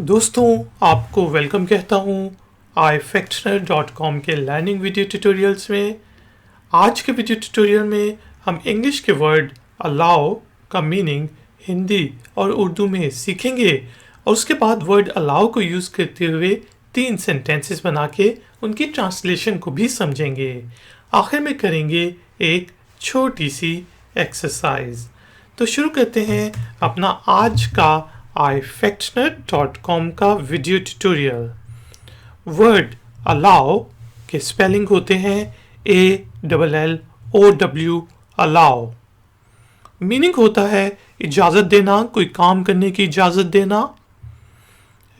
दोस्तों आपको वेलकम कहता हूँ ifactner.com के लर्निंग वीडियो ट्यूटोरियल्स में। आज के वीडियो ट्यूटोरियल में हम इंग्लिश के वर्ड अलाउ का मीनिंग हिंदी और उर्दू में सीखेंगे और उसके बाद वर्ड अलाउ को यूज़ करते हुए 3 सेंटेंसेस बना के उनकी ट्रांसलेशन को भी समझेंगे। आखिर में करेंगे एक छोटी सी एक्सरसाइज। तो शुरू करते हैं अपना आज का ifactner.com का वीडियो ट्यूटोरियल। वर्ड अलाउ के स्पेलिंग होते हैं ALLOW अलाउ। मीनिंग होता है इजाज़त देना, कोई काम करने की इजाज़त देना।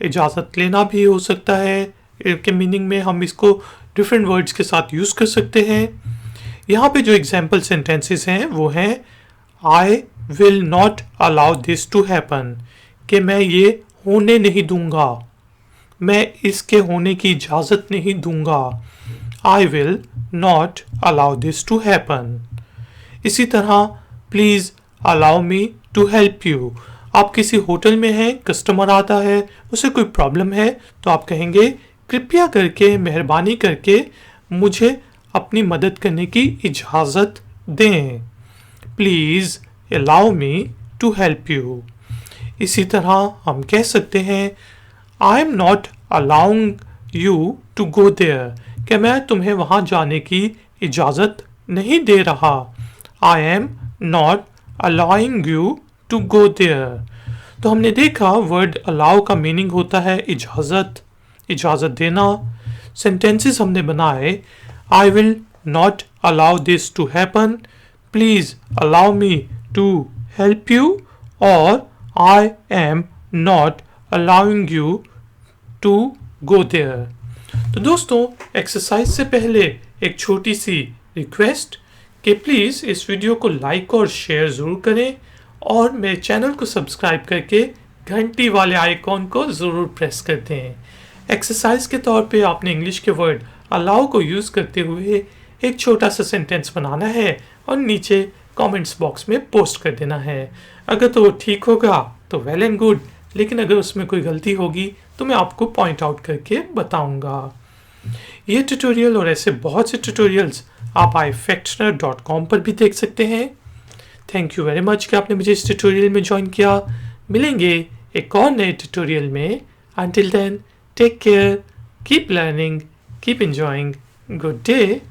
इजाज़त लेना भी हो सकता है के मीनिंग में हम इसको डिफरेंट वर्ड्स के साथ यूज़ कर सकते हैं। यहाँ पे जो एग्जाम्पल सेंटेंसेस हैं वो हैं I will not allow this to happen, कि मैं ये होने नहीं दूंगा, मैं इसके होने की इजाज़त नहीं दूंगा। I will not allow this to happen. इसी तरह please allow me to help you. आप किसी होटल में हैं, कस्टमर आता है, उसे कोई प्रॉब्लम है तो आप कहेंगे कृपया करके, मेहरबानी करके मुझे अपनी मदद करने की इजाज़त दें। Please allow me to help you. इसी तरह हम कह सकते हैं I am not allowing you to go there, कि मैं तुम्हें वहाँ जाने की इजाज़त नहीं दे रहा। I am not allowing you to go there. तो हमने देखा वर्ड अलाउ का मीनिंग होता है इजाज़त, इजाज़त देना। सेंटेंसेस हमने बनाए I will not allow this to happen, please allow me to help you, और I am not allowing you to go there। तो दोस्तों एक्सरसाइज से पहले एक छोटी सी रिक्वेस्ट कि प्लीज़ इस वीडियो को लाइक और शेयर ज़रूर करें और मेरे चैनल को सब्सक्राइब करके घंटी वाले आइकॉन को ज़रूर प्रेस कर दें। एक्सरसाइज के तौर पे आपने इंग्लिश के वर्ड अलाउ को यूज़ करते हुए एक छोटा सा सेंटेंस बनाना है और नीचे कमेंट्स बॉक्स में पोस्ट कर देना है। अगर तो वो ठीक होगा तो वेल एंड गुड, लेकिन अगर उसमें कोई गलती होगी तो मैं आपको पॉइंट आउट करके बताऊंगा। ये ट्यूटोरियल और ऐसे बहुत से ट्यूटोरियल्स आप ifactner.com पर भी देख सकते हैं। थैंक यू वेरी मच कि आपने मुझे इस ट्यूटोरियल में ज्वाइन किया। मिलेंगे एक और नए ट्यूटोरियल में। Until then take care, keep learning, keep enjoying, good day.